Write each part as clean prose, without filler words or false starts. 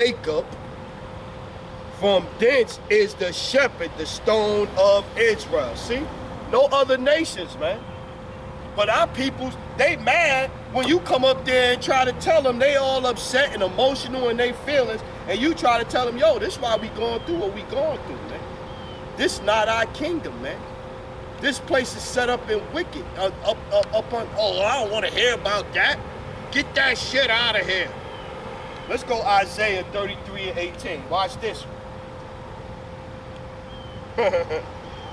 Jacob. From thence is the shepherd, the stone of Israel. See? No other nations, man. But our peoples, they mad when you come up there and try to tell them. They all upset and emotional in their feelings. And you try to tell them, yo, this is why we going through what we going through, man. This not our kingdom, man. This place is set up in wicked. Up on, oh, I don't want to hear about that. Get that shit out of here. Let's go Isaiah 33 and 18. Watch this one.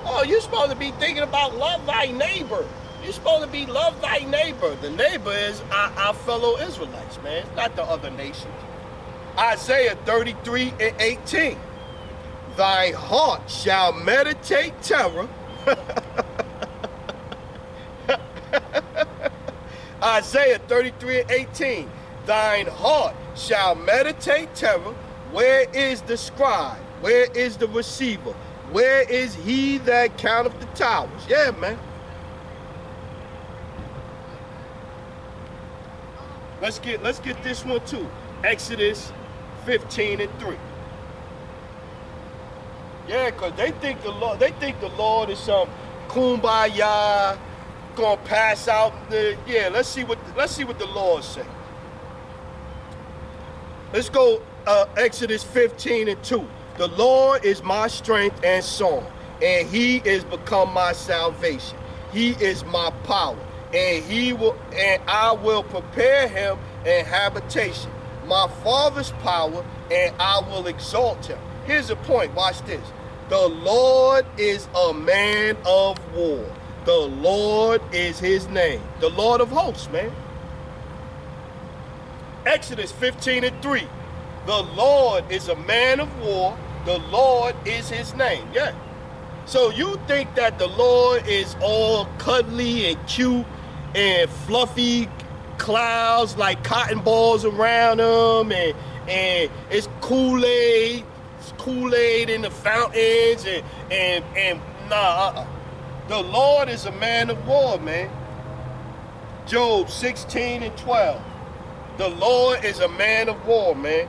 Oh, you're supposed to be thinking about love thy neighbor. You're supposed to be love thy neighbor. The neighbor is our fellow Israelites, man. It's not the other nations. Isaiah 33 and 18. Thy heart shall meditate terror. Isaiah 33 and 18. Thine heart shall meditate terror. Where is the scribe? Where is the receiver? Where is he that counteth the towers? Yeah, man. Let's get this one too. Exodus 15 and 3. Yeah, cause they think the Lord is some kumbaya, gonna pass out. Yeah, let's see what the Lord say. Let's go Exodus 15 and 2. The Lord is my strength and song, and he is become my salvation. He is my power, and I will prepare him an habitation, my father's power, and I will exalt him. Here's the point, watch this. The Lord is a man of war. The Lord is his name. The Lord of hosts, man. Exodus 15 and 3. The Lord is a man of war. The Lord is his name. Yeah. So you think that the Lord is all cuddly and cute and fluffy clouds like cotton balls around him, and it's Kool-Aid. It's Kool-Aid in the fountains and nah. The Lord is a man of war, man. Job 16 and 12. The Lord is a man of war, man.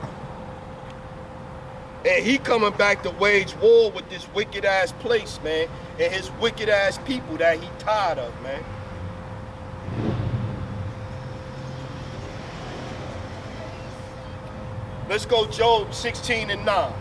And he coming back to wage war with this wicked ass place, man, and his wicked ass people that he tired of, man. Let's go Job 16 and 9.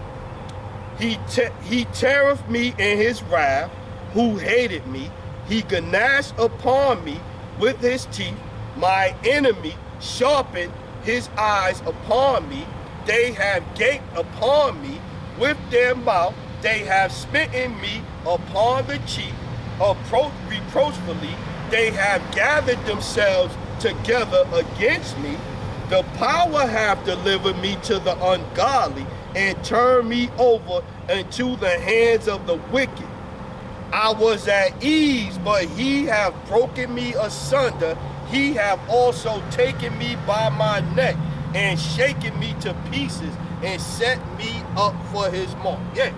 He teareth me in his wrath, who hated me. He gnashed upon me with his teeth. My enemy sharpened his eyes upon me. They have gaped upon me with their mouth. They have smitten me upon the cheek. Reproachfully, they have gathered themselves together against me. The power hath delivered me to the ungodly, and turned me over into the hands of the wicked. I was at ease, but he hath broken me asunder. He hath also taken me by my neck, and shaken me to pieces, and set me up for his mark. Yeah.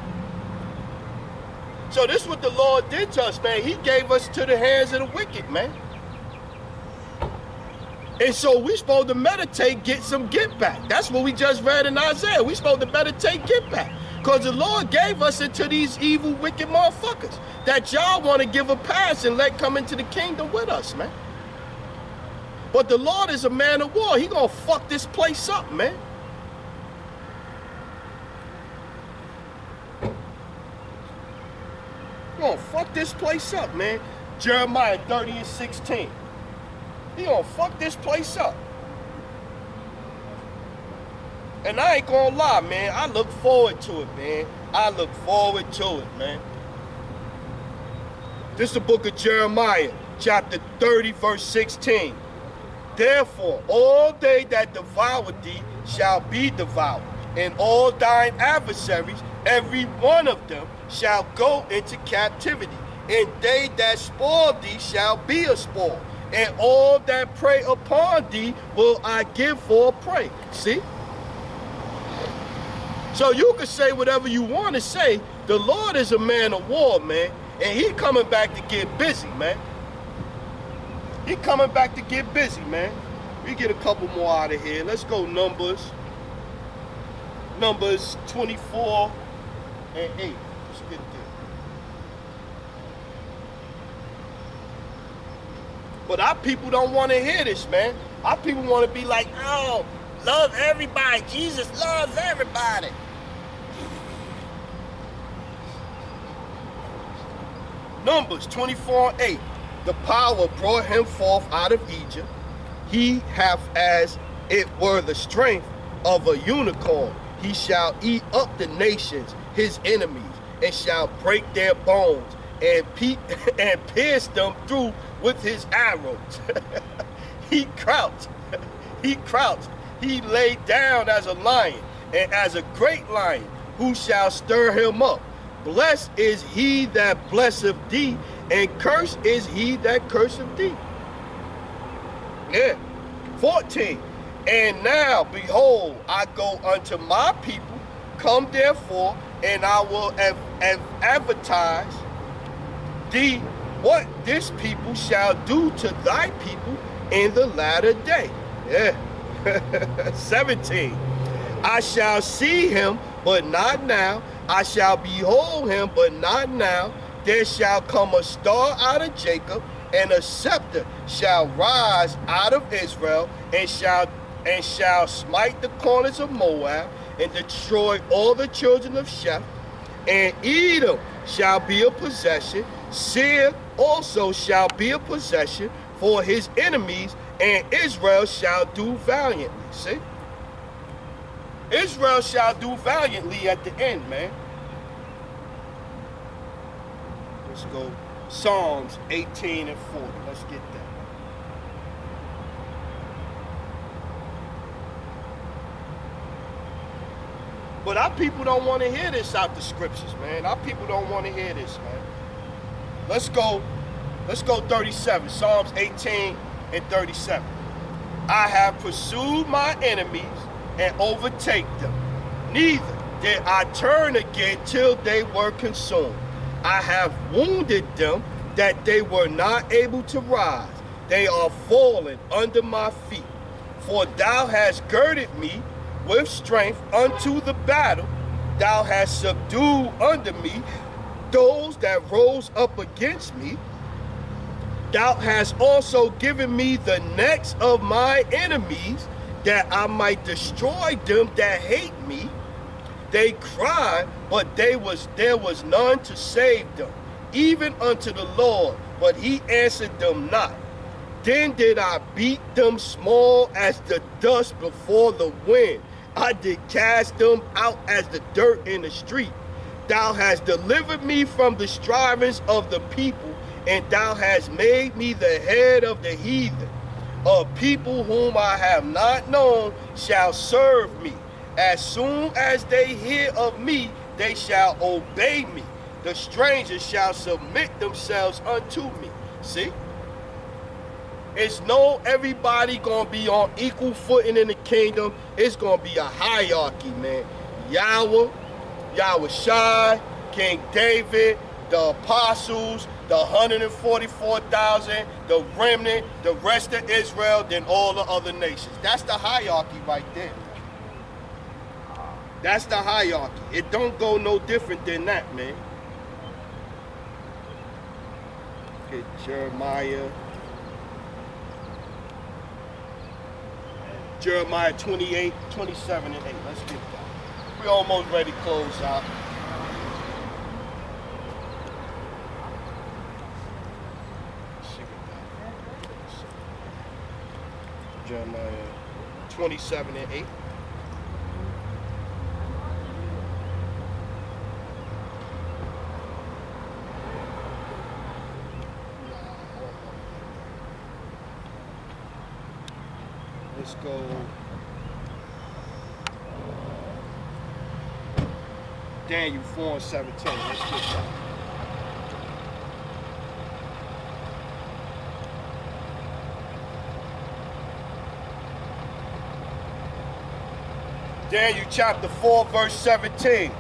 So this is what the Lord did to us, man. He gave us to the hands of the wicked, man. And so we supposed to meditate, get some get back. That's what we just read in Isaiah. We supposed to meditate, get back. Because the Lord gave us into these evil, wicked motherfuckers that y'all want to give a pass and let come into the kingdom with us, man. But the Lord is a man of war. He gonna fuck this place up, man. He gonna fuck this place up, man. Jeremiah 30 and 16. He gonna fuck this place up. And I ain't gonna lie, man. I look forward to it, man. I look forward to it, man. This is the book of Jeremiah, chapter 30, verse 16. Therefore, all they that devour thee shall be devoured, and all thine adversaries, every one of them, shall go into captivity, and they that spoil thee shall be a spoil, and all that prey upon thee will I give for a prey. See? So you can say whatever you want to say. The Lord is a man of war, man, and he coming back to get busy, man. He coming back to get busy, man. We get a couple more out of here. Let's go Numbers Numbers 24 and 8. Let's get there. But our people don't want to hear this, man. Our people want to be like, oh, love everybody. Jesus loves everybody. Numbers 24 and 8. The power brought him forth out of Egypt. He hath as it were the strength of a unicorn. He shall eat up the nations, his enemies, and shall break their bones and pierce them through with his arrows. He crouched. He laid down as a lion, and as a great lion, who shall stir him up? Blessed is he that blesseth thee, and cursed is he that curseth thee. Yeah. 14. And now, behold, I go unto my people. Come therefore, and I will advertise thee what this people shall do to thy people in the latter day. Yeah. 17. I shall see him, but not now. I shall behold him, but not now. There shall come a star out of Jacob, and a scepter shall rise out of Israel, and shall smite the corners of Moab, and destroy all the children of Sheph. And Edom shall be a possession. Seir also shall be a possession for his enemies, and Israel shall do valiantly. See? Israel shall do valiantly at the end, man. Let's go. Psalms 18 and 40. Let's get that. But our people don't want to hear this out the scriptures, man. Our people don't want to hear this, man. Let's go 37. Psalms 18 and 37. I have pursued my enemies and overtake them. Neither did I turn again till they were consumed. I have wounded them that they were not able to rise. They are fallen under my feet. For thou hast girded me with strength unto the battle. Thou hast subdued under me those that rose up against me. Thou hast also given me the necks of my enemies, that I might destroy them that hate me. They cried, but there was none to save them, even unto the Lord, but he answered them not. Then did I beat them small as the dust before the wind. I did cast them out as the dirt in the street. Thou hast delivered me from the strivings of the people, and thou hast made me the head of the heathen. A people whom I have not known shall serve me. As soon as they hear of me, they shall obey me. The strangers shall submit themselves unto me. See? It's no everybody gonna be on equal footing in the kingdom. It's gonna be a hierarchy, man. Yahweh Shai, King David, the apostles, the 144,000, the remnant, the rest of Israel, then all the other nations. That's the hierarchy right there. That's the hierarchy. It don't go no different than that, man. Okay, Jeremiah 28, 27 and 8. Let's get that. We're almost ready to close out. Jeremiah 27 and 8. Let's go. Daniel 4 and 17. Let's get that. Daniel chapter 4 verse 17.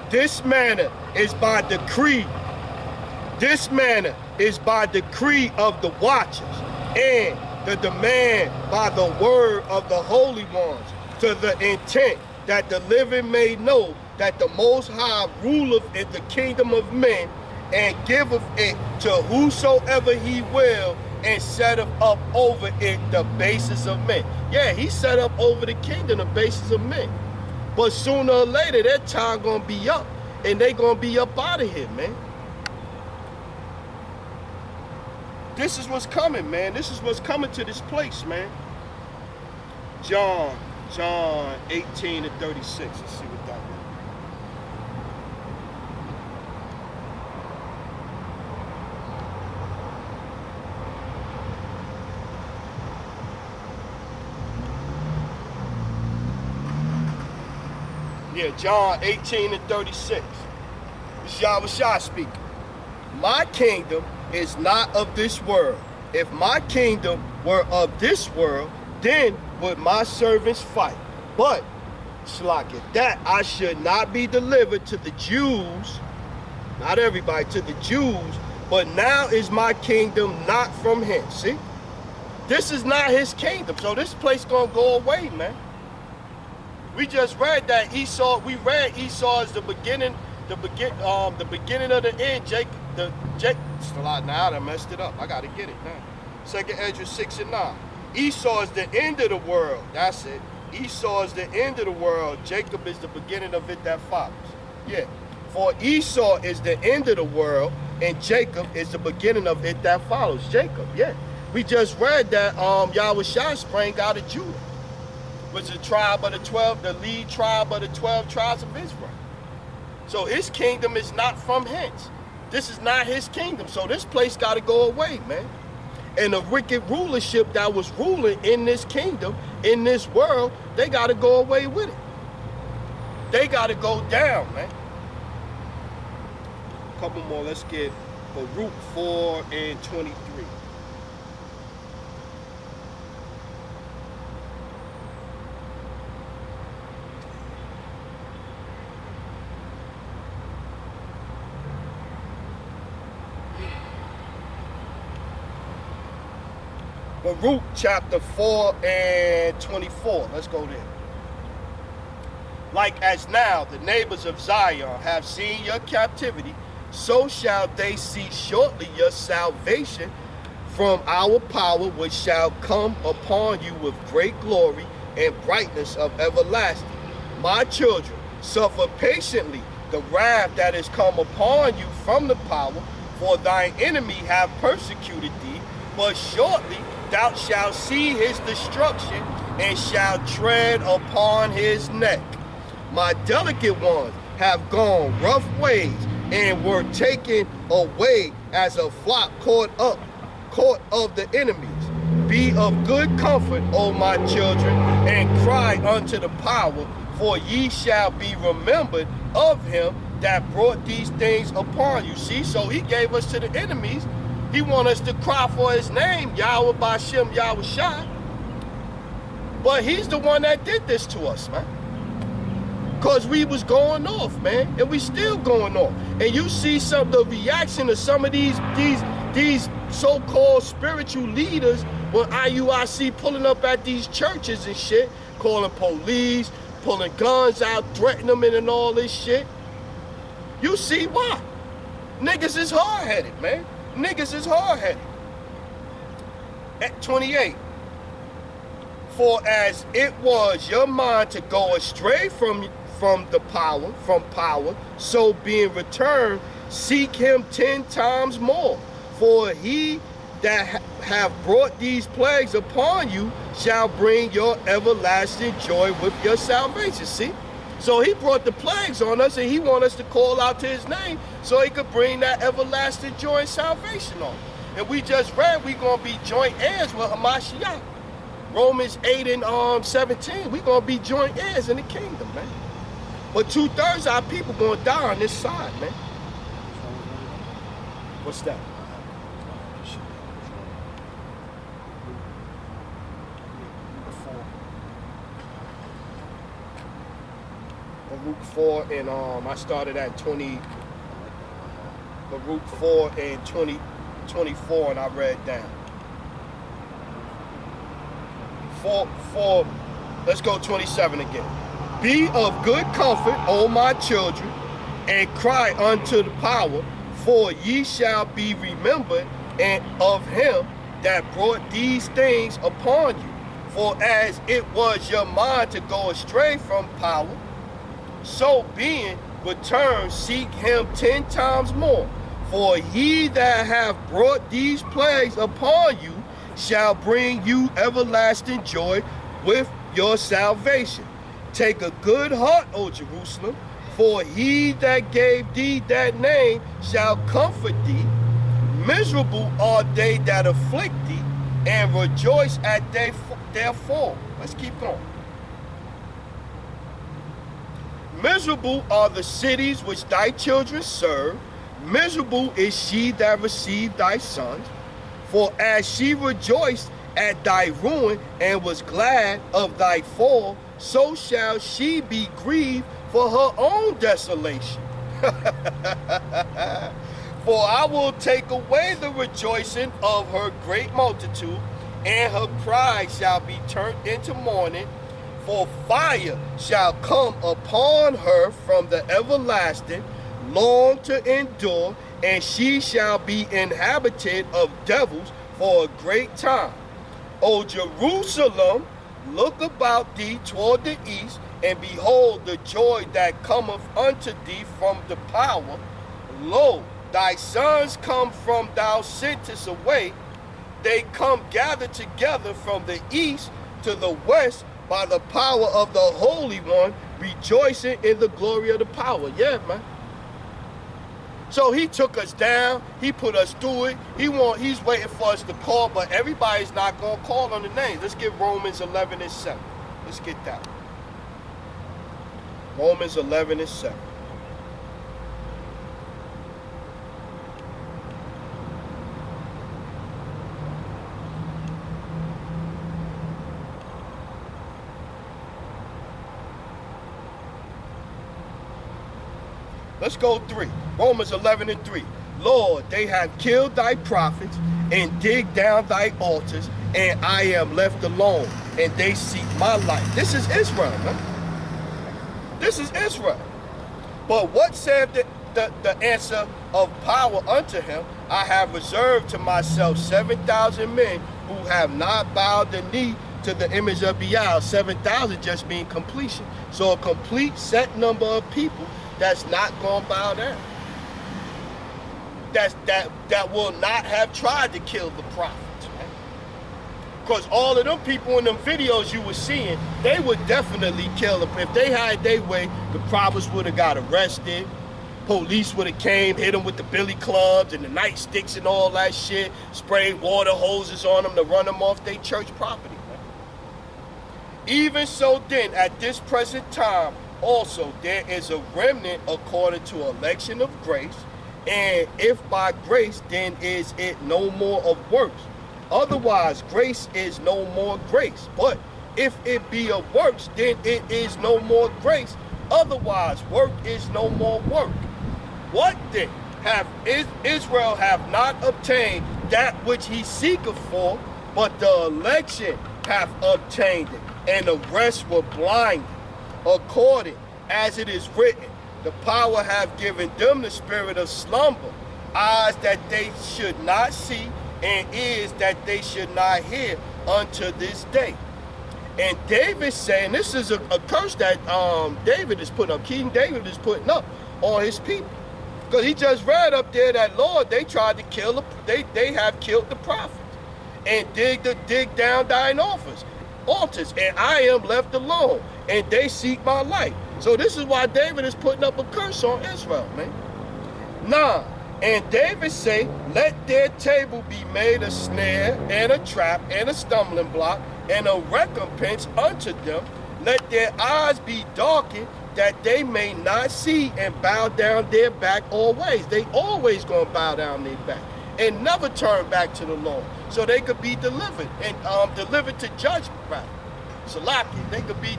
This manner is by decree. This manner is by decree of the watchers, and the demand by the word of the holy ones, to the intent that the living may know that the Most High ruleth in the kingdom of men, and giveth it to whosoever he will, and setteth up over it the basis of men. Yeah, he set up over the kingdom the basis of men. But sooner or later, that time gonna be up, and they gonna be up out of here, man. This is what's coming, man. This is what's coming to this place, man. John 18 and 36. Let's see what that is. Yeah, John 18 and 36. This is Yahushua speaking. My kingdom is not of this world. If my kingdom were of this world, then would my servants fight. But, Shalaka, that I should not be delivered to the Jews, not everybody, to the Jews, but now is my kingdom not from hence. See? This is not his kingdom, so this place gonna go away, man. We just read that Esau, we read Esau as the beginning of the end. Now I messed it up. I gotta get it now. 2nd Ezra 6 and 9. Esau is the end of the world. That's it. Esau is the end of the world. Jacob is the beginning of it that follows. Yeah. For Esau is the end of the world, and Jacob is the beginning of it that follows. Jacob, yeah. We just read that Yahushua sprang out of Judah, was the tribe of the 12, the lead tribe of the 12 tribes of Israel. So his kingdom is not from hence. This is not his kingdom. So this place got to go away, man. And the wicked rulership that was ruling in this kingdom, in this world, they got to go away with it. They got to go down, man. A couple more. Let's get Baruch 4 and 23. Baruch chapter 4 and 24. Let's go there. Like as now the neighbors of Zion have seen your captivity, so shall they see shortly your salvation from our power, which shall come upon you with great glory and brightness of everlasting. My children, suffer patiently the wrath that is come upon you from the power, for thine enemy have persecuted thee, but shortly thou shalt see his destruction, and shalt tread upon his neck. My delicate ones have gone rough ways, and were taken away as a flock caught of the enemies. Be of good comfort, O my children, and cry unto the power, for ye shall be remembered of him that brought these things upon you. See, so he gave us to the enemies. He want us to cry for his name, Yahweh Bashem Yahushua. But he's the one that did this to us, man. Because we was going off, man. And we still going off. And you see the reaction of some of these so-called spiritual leaders when IUIC pulling up at these churches and shit, calling police, pulling guns out, threatening them and all this shit. You see why? Niggas is hard-headed, man. Niggas is hard-headed. At 28. For as it was your mind to go astray from power, so being returned, seek him 10 times more. For he that have brought these plagues upon you shall bring your everlasting joy with your salvation. See? So he brought the plagues on us, and he wants us to call out to his name so he could bring that everlasting joy and salvation on. And we just read we're going to be joint heirs with Hamashiach. Romans 8 and 17, we're going to be joint heirs in the kingdom, man. But 2/3 of our people going to die on this side, man. What's that? Baruch 4 and I started at 20. Baruch 4 and 24, and I read down. 4. Let's go 27 again. Be of good comfort, O my children, and cry unto the power, for ye shall be remembered and of him that brought these things upon you. For as it was your mind to go astray from power, so being returned, seek him 10 times more. For he that hath brought these plagues upon you shall bring you everlasting joy with your salvation. Take a good heart, O Jerusalem, for he that gave thee that name shall comfort thee. Miserable are they that afflict thee, and rejoice at their fall. Let's keep going. Miserable are the cities which thy children serve. Miserable is she that received thy sons. For as she rejoiced at thy ruin and was glad of thy fall, so shall she be grieved for her own desolation. For I will take away the rejoicing of her great multitude, and her pride shall be turned into mourning. For fire shall come upon her from the everlasting, long to endure, and she shall be inhabited of devils for a great time. O Jerusalem, look about thee toward the east, and behold the joy that cometh unto thee from the power. Lo, thy sons come from thou sentest away. They come gathered together from the east to the west by the power of the Holy One, rejoicing in the glory of the power. Yeah, man. So he took us down, he put us through it. He's waiting for us to call, but everybody's not going to call on the names. Let's get Romans 11 and 7. Let's get that. Romans 11 and 7. Let's go 3. Romans 11 and 3. Lord, they have killed thy prophets and dig down thy altars, and I am left alone, and they seek my life. This is Israel, man. This is Israel. But what said the answer of power unto him? I have reserved to myself 7,000 men who have not bowed the knee to the image of Baal. 7,000 just mean completion. So a complete set number of people that's not going to bow down. That will not have tried to kill the prophets, man. Because all of them people in them videos you were seeing, they would definitely kill them. If they had their way, the prophets would have got arrested. Police would have came, hit them with the billy clubs and the nightsticks and all that shit, sprayed water hoses on them to run them off their church property, man. Even so then, at this present time, also there is a remnant according to election of grace. And if by grace, then is it no more of works. Otherwise, grace is no more grace. But if it be of works, then it is no more grace. Otherwise, work is no more work. What then? Israel have not obtained that which he seeketh for, but the election hath obtained it, and the rest were blinded. According as it is written, the power have given them the spirit of slumber, eyes that they should not see, and ears that they should not hear unto this day. And David saying, this is a curse that David is putting up, King David is putting up on his people. Because he just read up there that, Lord, they tried to kill, they have killed the prophets and dig down thine altars, and I am left alone, and they seek my life. So this is why David is putting up a curse on Israel, man. 9. And David say, let their table be made a snare and a trap and a stumbling block and a recompense unto them. Let their eyes be darkened, that they may not see, and bow down their back always. They always gonna bow down their back and never turn back to the Lord, so they could be delivered and delivered to judgment, right? Salaki, they could be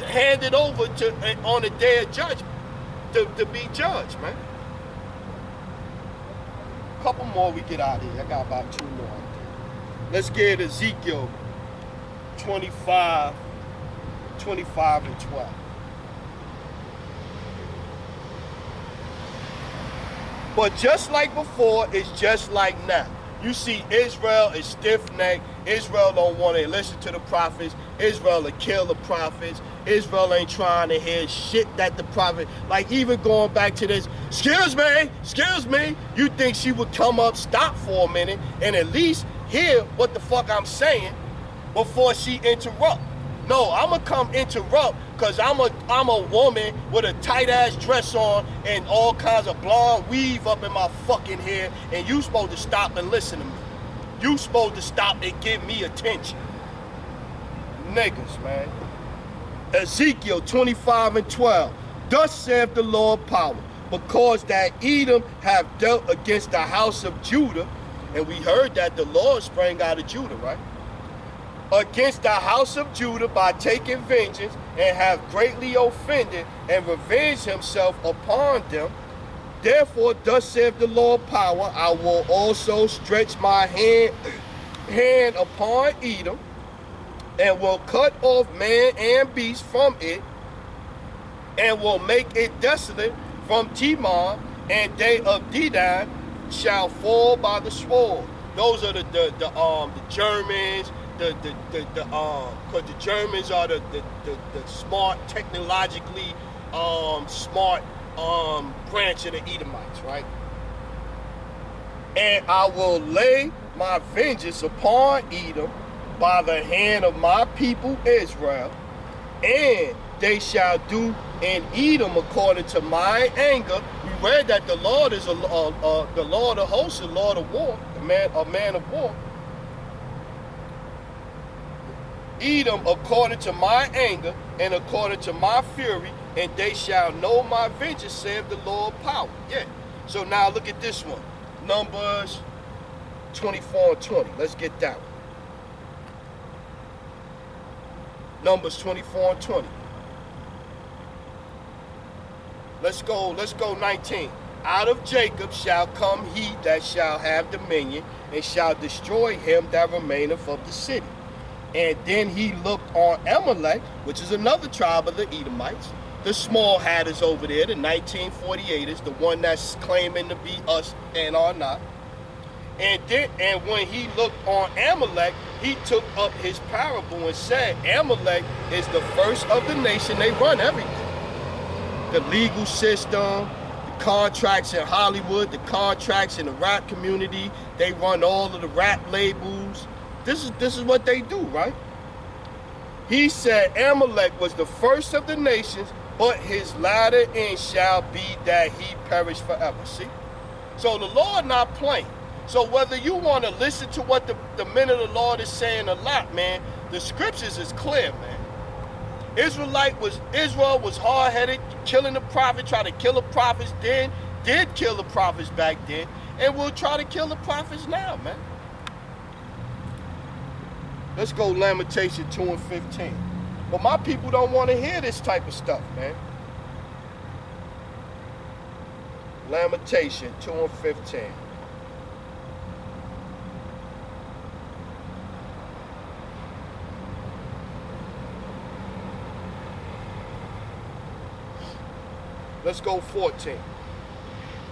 handed over to on the day of judgment to be judged, man. A couple more we get out of here. I got about 2 more. Let's get Ezekiel 25 and 12. But just like before, it's just like now. You see Israel is stiff-necked. Israel don't want to listen to the prophets. Israel will kill the prophets. Israel ain't trying to hear shit that the prophet, like even going back to this, excuse me, you think she would come up, stop for a minute, and at least hear what the fuck I'm saying before she interrupt. No, I'ma come interrupt because I'm a woman with a tight ass dress on and all kinds of blonde weave up in my fucking hair, and you supposed to stop and listen to me. You supposed to stop and give me attention. Niggas, man. Ezekiel 25:12. Thus saith the Lord power, because that Edom have dealt against the house of Judah, and we heard that the Lord sprang out of Judah, right? Against the house of Judah by taking vengeance, and have greatly offended and revenged himself upon them. Therefore, thus saith the Lord power, I will also stretch my hand upon Edom, and will cut off man and beast from it, and will make it desolate from Timon, and they of Dedan shall fall by the sword. Those are the Germans. Because the Germans are the smart, technologically smart branch of the Edomites, right? And I will lay my vengeance upon Edom by the hand of my people Israel, and they shall do in Edom according to my anger. We read that the Lord is the Lord of hosts, the Lord of war, a man of war. Edom according to my anger and according to my fury, and they shall know my vengeance, saith the Lord power. Yeah. So now look at this one. Numbers 24:20. Let's get that one. Numbers 24:20. Let's go 19. Out of Jacob shall come he that shall have dominion, and shall destroy him that remaineth of the city. And then he looked on Amalek, which is another tribe of the Edomites. The small hatters over there, the 1948ers, the one that's claiming to be us and are not. And when he looked on Amalek, he took up his parable and said, Amalek is the first of the nation. They run everything. The legal system, the contracts in Hollywood, the contracts in the rap community. They run all of the rap labels. This is what they do, right? He said Amalek was the first of the nations, but his latter end shall be that he perish forever. See? So the Lord not playing. So whether you want to listen to what the men of the Lord is saying a lot, man, the scriptures is clear, man. Israel was hard-headed, killing the prophet, trying to kill the prophets then, did kill the prophets back then, and will try to kill the prophets now, man. Let's go Lamentation 2:15. But my people don't want to hear this type of stuff, man. Lamentation 2:15. Let's go 14.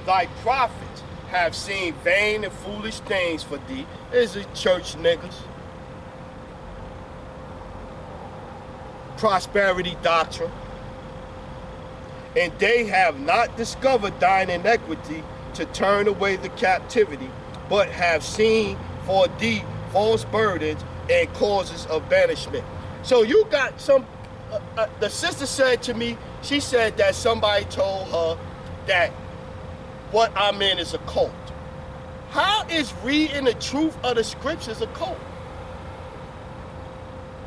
Thy prophets have seen vain and foolish things for thee. There's a church niggas. Prosperity doctrine, and they have not discovered thine iniquity to turn away the captivity, but have seen for thee false burdens and causes of banishment. So you got some, the sister said to me, she said that somebody told her that what I'm in is a cult. How is reading the truth of the scriptures a cult?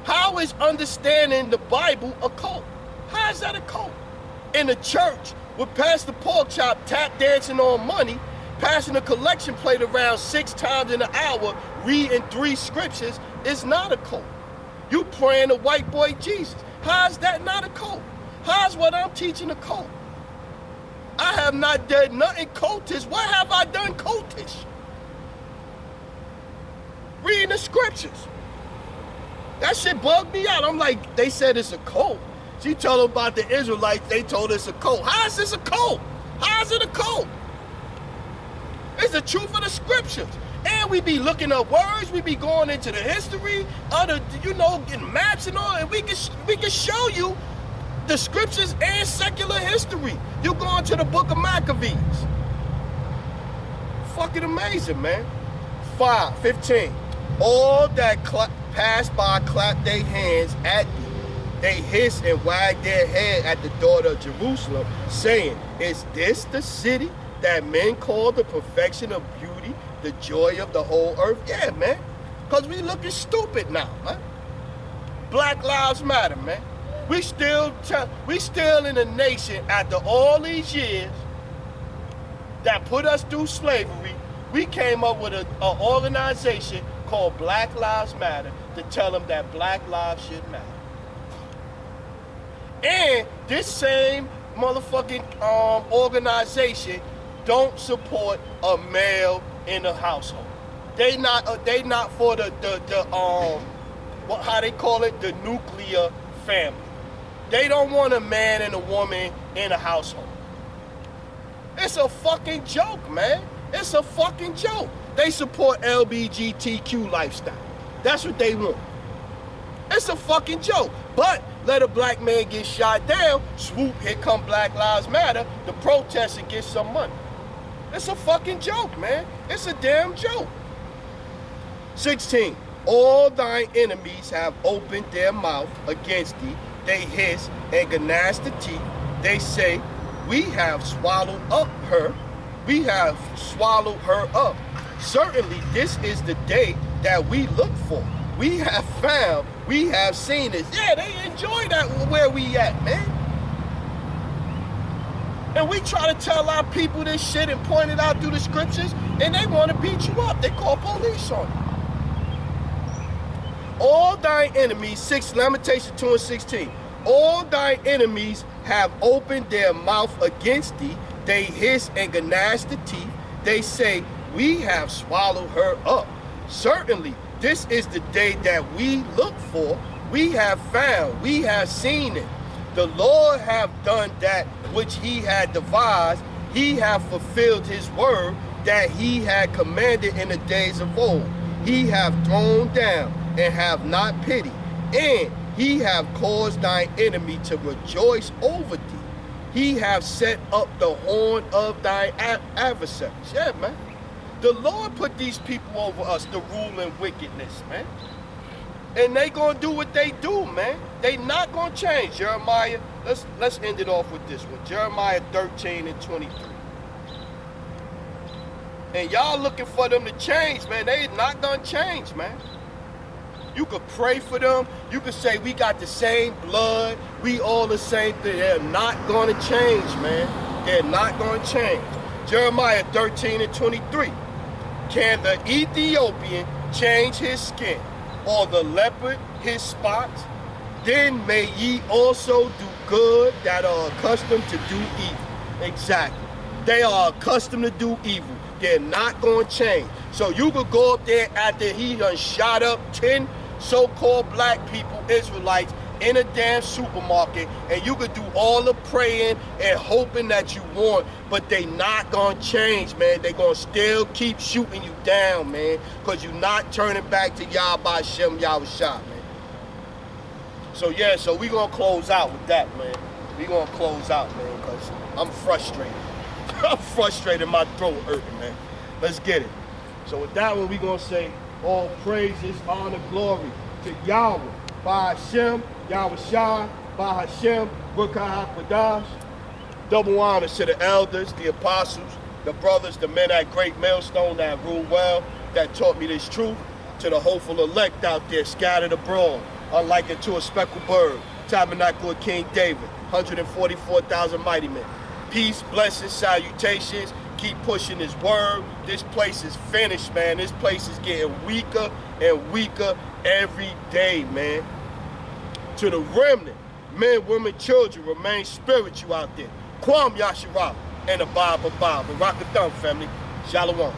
How is understanding the Bible a cult? How is that a cult? In the church with Pastor Porkchop tap dancing on money, passing a collection plate around 6 times in an hour, reading 3 scriptures, is not a cult. You praying to white boy Jesus. How is that not a cult? How is what I'm teaching a cult? I have not done nothing cultish. What have I done cultish? Reading the scriptures. That shit bugged me out. I'm like, they said it's a cult. She told them about the Israelites. They told us a cult. How is this a cult? How is it a cult? It's the truth of the scriptures. And we be looking up words, we be going into the history, other, getting maps and all, and we can show you the scriptures and secular history. You go into the book of Maccabees. Fucking amazing, man. 15. All that pass by clap their hands at thee. They hiss and wag their head at the daughter of Jerusalem, saying, is this the city that men call the perfection of beauty, the joy of the whole earth? Yeah, man. Because we looking stupid now, man. Black Lives Matter, man. We still in a nation after all these years that put us through slavery. We came up with an organization called Black Lives Matter to tell them that black lives should matter. And this same motherfucking organization don't support a male in a household. They not for the how they call it, the nuclear family. They don't want a man and a woman in a household. It's a fucking joke, man. It's a fucking joke. They support LGBTQ lifestyle. That's what they want. It's a fucking joke. But let a black man get shot down, swoop, here come Black Lives Matter, the protest and get some money. It's a fucking joke, man. It's a damn joke. 16. All thine enemies have opened their mouth against thee. They hiss and gnash the teeth. They say, we have swallowed up her. We have swallowed her up. Certainly this is the day that we look for. We have found, we have seen this. Yeah, they enjoy that where we at, man. And we try to tell our people this shit and point it out through the scriptures, and they want to beat you up. They call police on you. All thine enemies, Lamentations 2 and 16. All thine enemies have opened their mouth against thee. They hiss and gnash the teeth. They say, we have swallowed her up. Certainly, this is the day that we look for. We have found, we have seen it. The Lord have done that which he had devised. He have fulfilled his word that he had commanded in the days of old. He have thrown down and have not pity. And he have caused thine enemy to rejoice over thee. He have set up the horn of thine adversaries. Yeah, man. The Lord put these people over us to rule in wickedness, man. And they gonna do what they do, man. They not gonna change. Jeremiah, let's end it off with this one. Jeremiah 13 and 23. And y'all looking for them to change, man. They not gonna change, man. You could pray for them. You could say we got the same blood. We all the same thing. They're not gonna change, man. They're not gonna change. Jeremiah 13 and 23. Can the Ethiopian change his skin, or the leopard his spots? Then may ye also do good that are accustomed to do evil. Exactly. They are accustomed to do evil. They're not going to change. So you could go up there after he done shot up 10 so-called black people, Israelites, in a damn supermarket, and you could do all the praying and hoping that you want, but they not gonna change, man. They gonna still keep shooting you down, man, because you not turning back to Yahweh Shem Yahushua, man. So yeah, so we gonna close out with that, man. We gonna close out, man, because I'm frustrated. I'm frustrated, my throat hurting, man. Let's get it. So with that one, we gonna say all praises, honor, glory to Yahweh, by Hashem, Yahushua, by Hashem, Ruach HaKodesh. Double honors to the elders, the apostles, the brothers, the men at Great Millstone that rule well, that taught me this truth. To the hopeful elect out there scattered abroad, unlike unto a speckled bird, tabernacle of King David, 144,000 mighty men. Peace, blessings, salutations. Keep pushing his word. This place is finished, man. This place is getting weaker and weaker every day, man. To the remnant, men, women, children, remain spiritual out there. Kwam Yasharah and the Bible. Barakatham, family. Shalom.